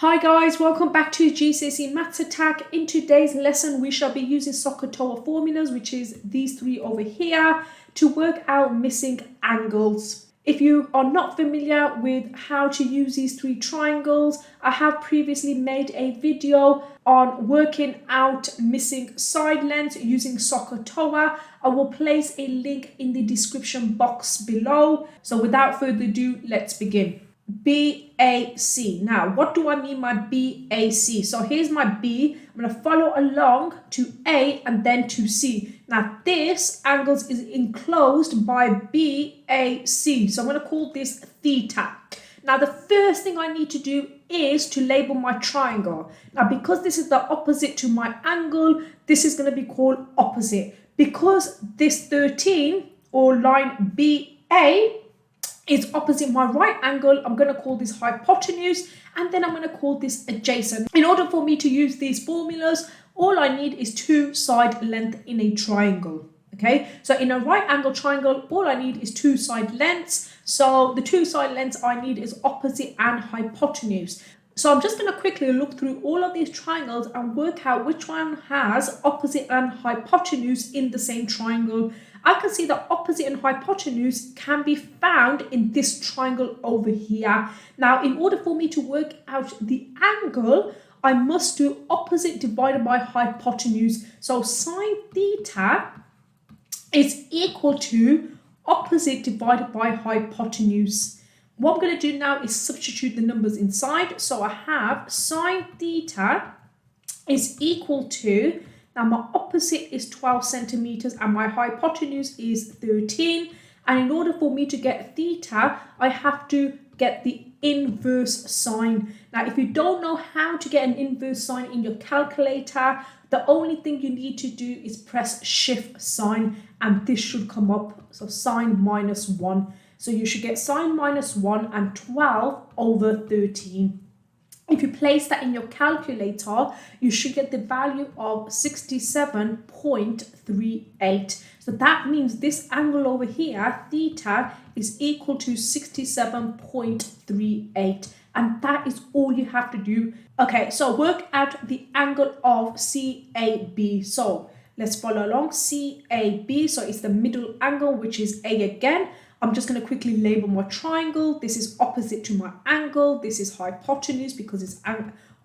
Hi guys, welcome back to GCSE Maths Attack. In today's lesson, we shall be using SOHCAHTOA formulas, which is these three over here, to work out missing angles. If you are not familiar with how to use these three triangles, I have previously made a video on working out missing side lengths using SOHCAHTOA. I will place a link in the description box below. So without further ado, let's begin. BAC. Now, what do I mean by BAC? So here's my B. I'm going to follow along to A and then to C. Now, this angle is enclosed by BAC. So I'm going to call this theta. Now, the first thing I need to do is to label my triangle. Now, because this is the opposite to my angle, this is going to be called opposite. Because this 13 or line BA is opposite my right angle, I'm going to call this hypotenuse, and then I'm going to call this adjacent. In order for me to use these formulas, all I need is two side lengths in a triangle. Okay, so in a right angle triangle, all I need is two side lengths. So the two side lengths I need is opposite and hypotenuse. So I'm just going to quickly look through all of these triangles and work out which one has opposite and hypotenuse in the same triangle. I can see that opposite and hypotenuse can be found in this triangle over here. Now, in order for me to work out the angle, I must do opposite divided by hypotenuse. So sine theta is equal to opposite divided by hypotenuse. What I'm going to do now is substitute the numbers inside. So I have sine theta is equal to, now my opposite is 12 centimeters and my hypotenuse is 13. And in order for me to get theta, I have to get the inverse sine. Now, if you don't know how to get an inverse sine in your calculator, the only thing you need to do is press shift sine and this should come up. So sine minus 1. So you should get sine minus 1 and 12 over 13. If you place that in your calculator, you should get the value of 67.38. So that means this angle over here, theta, is equal to 67.38. And that is all you have to do. Okay, so work out the angle of CAB. So let's follow along. CAB, so it's the middle angle, which is A again. I'm just going to quickly label my triangle. This is opposite to my angle. This is hypotenuse because it's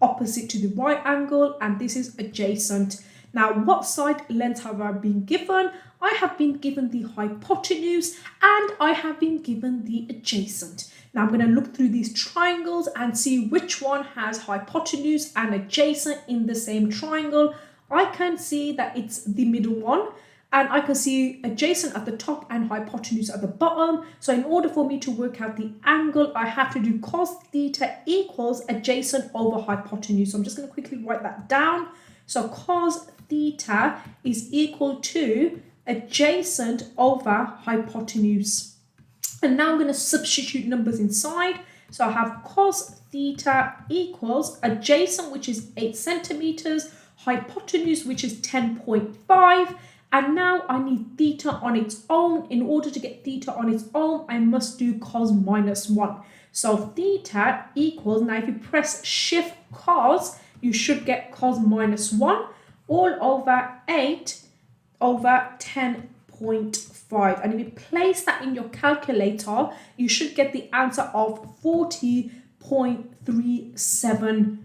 opposite to the right angle. And this is adjacent. Now, what side length have I been given? I have been given the hypotenuse and I have been given the adjacent. Now, I'm going to look through these triangles and see which one has hypotenuse and adjacent in the same triangle. I can see that it's the middle one. And I can see adjacent at the top and hypotenuse at the bottom. So in order for me to work out the angle, I have to do cos theta equals adjacent over hypotenuse. So I'm just going to quickly write that down. So cos theta is equal to adjacent over hypotenuse. And now I'm going to substitute numbers inside. So I have cos theta equals adjacent, which is 8 centimeters, hypotenuse, which is 10.5. And now I need theta on its own. In order to get theta on its own, I must do cos minus 1. So theta equals, now if you press shift cos, you should get cos minus 1 all over 8 over 10.5. And if you place that in your calculator, you should get the answer of 40.37.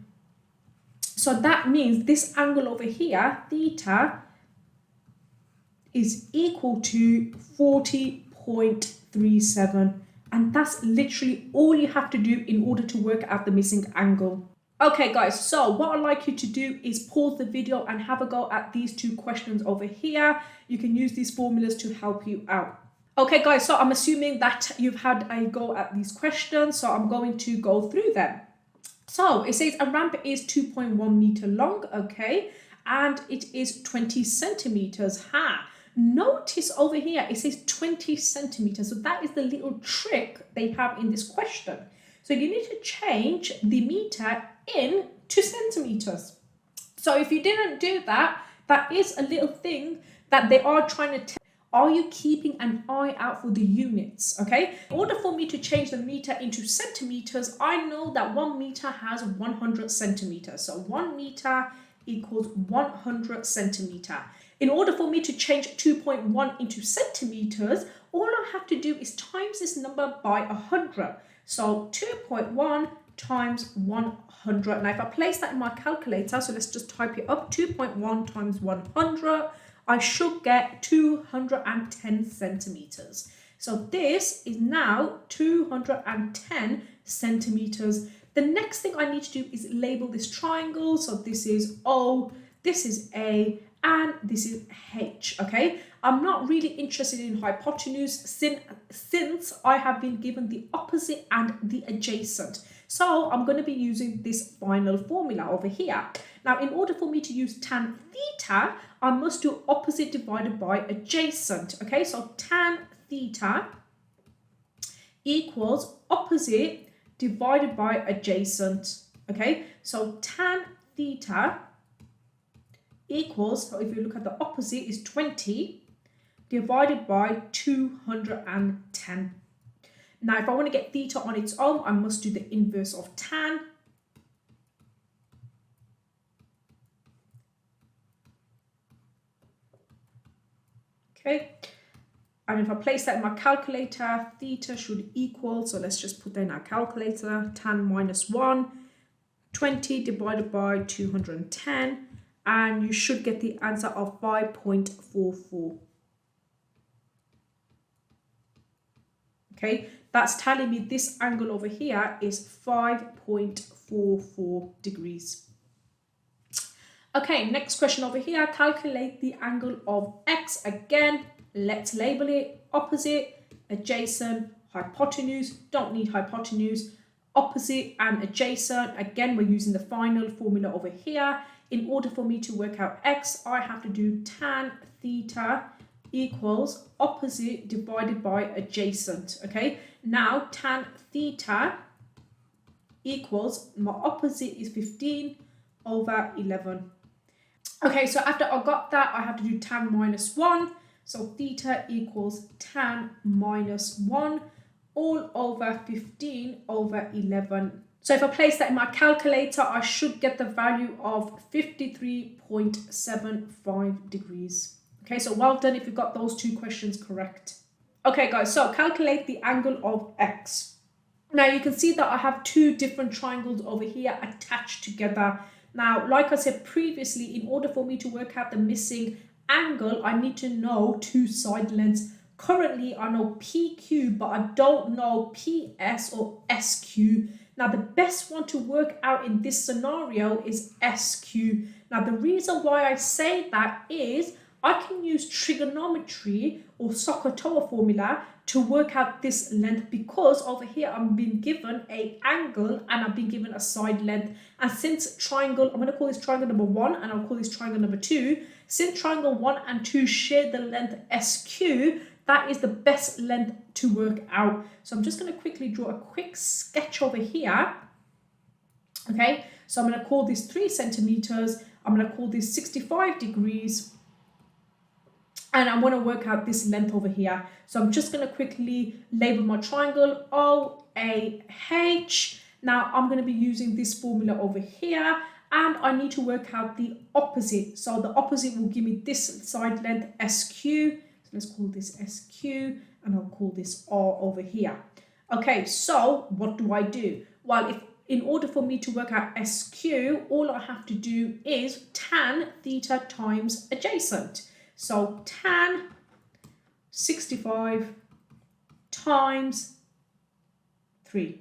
So that means this angle over here, theta, is equal to 40.37, and that's literally all you have to do in order to work out the missing angle. Okay guys, so what I'd like you to do is pause the video and have a go at these two questions over here. You can use these formulas to help you out. Okay guys, so I'm assuming that you've had a go at these questions, so I'm going to go through them. So it says a ramp is 2.1 meter long, okay, and it is 20 centimeters high. Notice over here, it says 20 centimeters. So that is the little trick they have in this question. So you need to change the meter into centimeters. So if you didn't do that, that is a little thing that they are trying to tell. Are you keeping an eye out for the units? Okay, in order for me to change the meter into centimeters, I know that 1 meter has 100 centimeters. So 1 meter equals 100 centimeter. In order for me to change 2.1 into centimeters, all I have to do is times this number by 100. So 2.1 times 100. Now if I place that in my calculator, so let's just type it up, 2.1 times 100, I should get 210 centimeters. So this is now 210 centimeters. The next thing I need to do is label this triangle. So this is O, this is A, and this is H, okay? I'm not really interested in hypotenuse since I have been given the opposite and the adjacent. So I'm going to be using this final formula over here. Now, in order for me to use tan theta, I must do opposite divided by adjacent, okay? So tan theta equals opposite divided by adjacent, okay? So tan theta equals, so if you look at the opposite, is 20 divided by 210. Now, if I want to get theta on its own, I must do the inverse of tan. Okay, and if I place that in my calculator, theta should equal, so let's just put that in our calculator, tan minus 1, 20 divided by 210, and you should get the answer of 5.44. Okay, that's telling me this angle over here is 5.44 degrees. Okay, next question over here, calculate the angle of X. Again, let's label it opposite, adjacent, hypotenuse, don't need hypotenuse, opposite and adjacent. Again, we're using the final formula over here. In order for me to work out X, I have to do tan theta equals opposite divided by adjacent, okay? Now, tan theta equals, my opposite is 15 over 11. Okay, so after I got that, I have to do tan minus 1. So theta equals tan minus 1 all over 15 over 11. So if I place that in my calculator, I should get the value of 53.75 degrees. Okay, so well done if you got those two questions correct. Okay, guys, so calculate the angle of X. Now you can see that I have two different triangles over here attached together. Now, like I said previously, in order for me to work out the missing angle, I need to know two side lengths. Currently, I know PQ, but I don't know PS or SQ. Now, the best one to work out in this scenario is SQ. Now, the reason why I say that is I can use trigonometry or SOHCAHTOA formula to work out this length, because over here I'm being given an angle and I've been given a side length. And since triangle, I'm going to call this triangle number 1 and I'll call this triangle number 2. Since triangle 1 and 2 share the length SQ, that is the best length to work out. So I'm just going to quickly draw a quick sketch over here. Okay, so I'm going to call this 3 centimeters. I'm going to call this 65 degrees. And I want to work out this length over here. So I'm just going to quickly label my triangle OAH. Now I'm going to be using this formula over here. And I need to work out the opposite. So the opposite will give me this side length SQ. So let's call this SQ. And I'll call this R over here. Okay, so what do I do? Well, in order for me to work out SQ, all I have to do is tan theta times adjacent. So tan 65 times 3.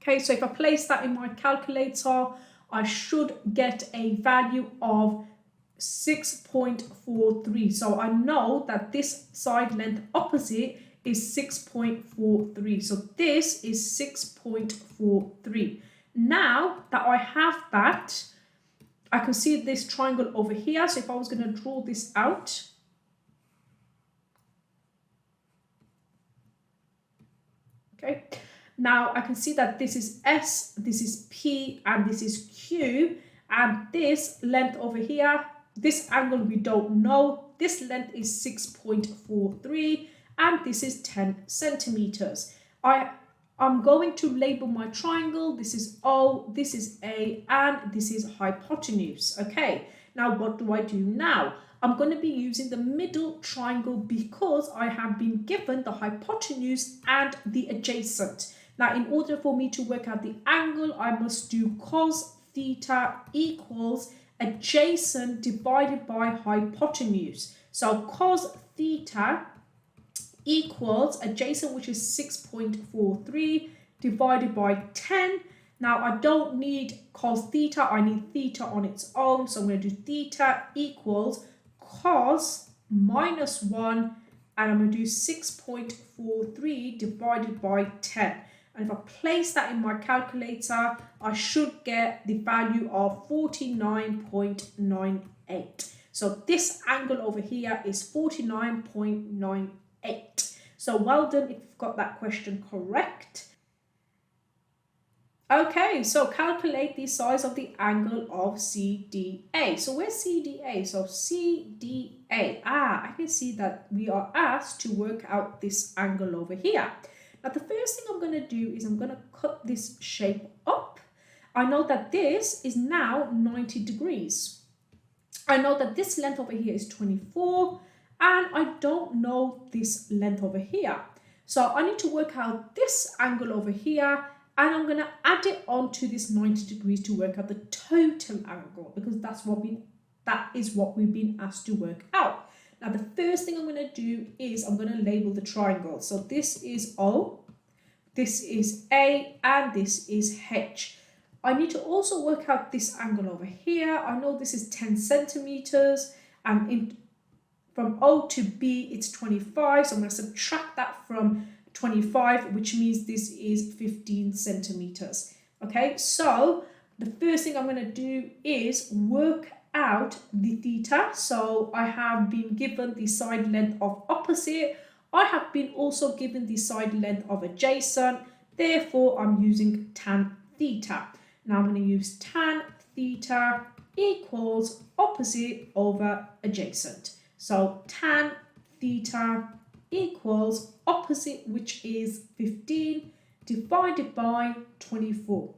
Okay, so if I place that in my calculator, I should get a value of 6.43. So I know that this side length opposite is 6.43. So this is 6.43. Now that I have that, I can see this triangle over here. So if I was going to draw this out, okay, now I can see that this is S, this is P, and this is Q, and this length over here, this angle we don't know, this length is 6.43 and this is 10 centimeters. I'm going to label my triangle. This is O, this is A, and this is hypotenuse. Okay, now what do I do now? I'm going to be using the middle triangle because I have been given the hypotenuse and the adjacent. Now, in order for me to work out the angle, I must do cos theta equals adjacent divided by hypotenuse. So cos theta equals adjacent, which is 6.43 divided by 10. Now I don't need cos theta, I need theta on its own. So I'm going to do theta equals cos minus 1 and I'm going to do 6.43 divided by 10. And if I place that in my calculator, I should get the value of 49.98. So this angle over here is 49.98. So well done if you've got that question correct. Okay, so calculate the size of the angle of CDA. So where's CDA? So CDA. I can see that we are asked to work out this angle over here. Now the first thing I'm going to do is I'm going to cut this shape up. I know that this is now 90 degrees. I know that this length over here is 24 and I don't know this length over here. So I need to work out this angle over here and I'm going to add it on to this 90 degrees to work out the total angle because that is what we've been asked to work out. Now the first thing I'm going to do is I'm going to label the triangle. So this is O, this is A, and this is H. I need to also work out this angle over here. I know this is 10 centimeters and from O to B it's 25. So I'm going to subtract that from 25, which means this is 15 centimeters. Okay, so the first thing I'm going to do is work out the theta. So I have been given the side length of opposite. I have been also given the side length of adjacent. Therefore, I'm using tan theta. Now I'm going to use tan theta equals opposite over adjacent. So tan theta equals opposite, which is 15 divided by 24.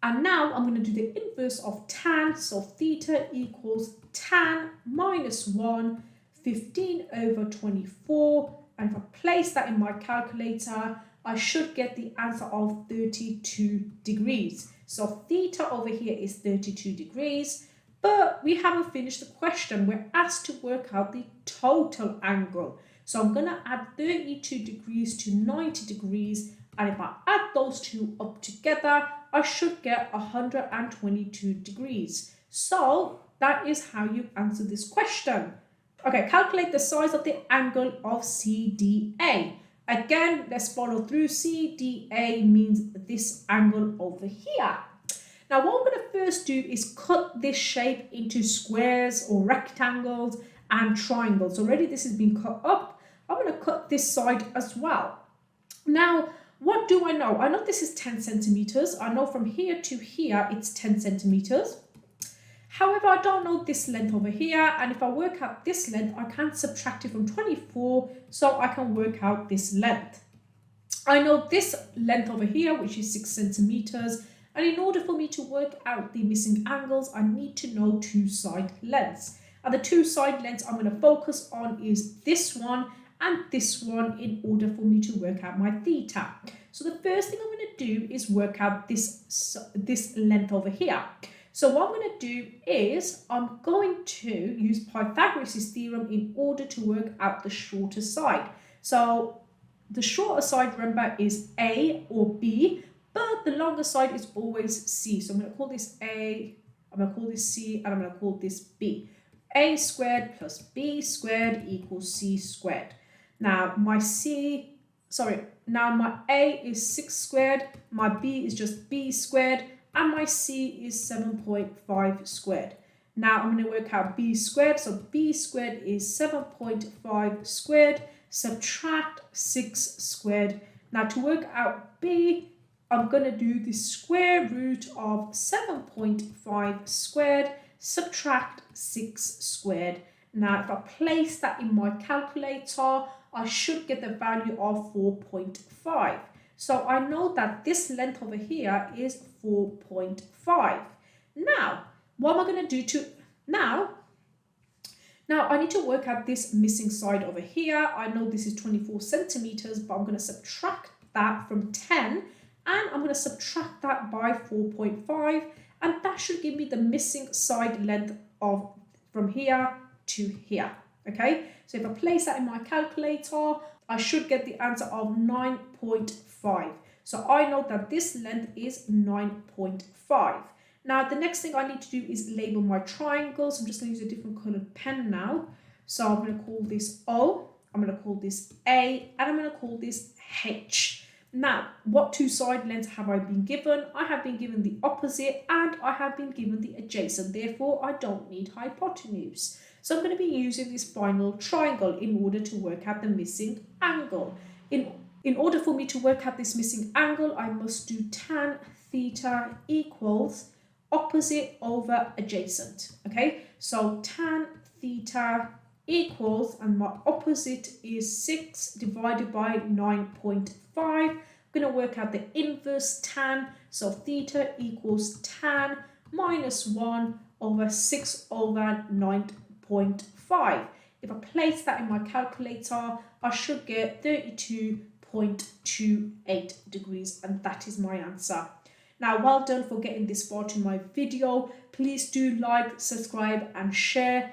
And now I'm going to do the inverse of tan. So theta equals tan minus 1, 15 over 24. And if I place that in my calculator, I should get the answer of 32 degrees. So theta over here is 32 degrees. But we haven't finished the question. We're asked to work out the total angle. So I'm going to add 32 degrees to 90 degrees. And if I add those two up together, I should get 122 degrees. So that is how you answer this question. Okay, calculate the size of the angle of CDA. Again, let's follow through. CDA means this angle over here. Now, what I'm going to first do is cut this shape into squares or rectangles and triangles. Already this has been cut up. I'm going to cut this side as well. Now, what do I know? I know this is 10 centimeters. I know from here to here, it's 10 centimeters. However, I don't know this length over here. And if I work out this length, I can subtract it from 24. So I can work out this length. I know this length over here, which is 6 centimeters. And in order for me to work out the missing angles, I need to know two side lengths. And the two side lengths I'm going to focus on is this one and this one in order for me to work out my theta. So the first thing I'm going to do is work out this length over here. So what I'm going to do is I'm going to use Pythagoras' theorem in order to work out the shorter side. So the shorter side, remember, is A or B, but the longer side is always C. So I'm going to call this A, I'm going to call this C, and I'm going to call this B. A squared plus B squared equals C squared. Now my A is 6 squared, my B is just B squared, and my C is 7.5 squared. Now I'm going to work out B squared. So B squared is 7.5 squared, subtract 6 squared. Now to work out B, I'm going to do the square root of 7.5 squared, subtract 6 squared. Now, if I place that in my calculator, I should get the value of 4.5. So I know that this length over here is 4.5. Now, what am I going to do to... Now, I need to work out this missing side over here. I know this is 24 centimeters, but I'm going to subtract that from 10, and I'm going to subtract that by 4.5, and that should give me the missing side length of from here to here. Okay, so if I place that in my calculator, I should get the answer of 9.5. So I know that this length is 9.5. Now, the next thing I need to do is label my triangles. I'm just going to use a different colored pen now. So I'm going to call this O, I'm going to call this A, and I'm going to call this H. Now, what two side lengths have I been given? I have been given the opposite and I have been given the adjacent. Therefore, I don't need hypotenuse. So I'm going to be using this final triangle in order to work out the missing angle. In order for me to work out this missing angle, I must do tan theta equals opposite over adjacent. Okay, so tan theta equals, and my opposite is 6 divided by 9.5. I'm going to work out the inverse tan, so theta equals tan minus 1 over 6 over 9.5. If I place that in my calculator, I should get 32.28 degrees, and that is my answer. Now, well done for getting this far to my video. Please do like, subscribe and share.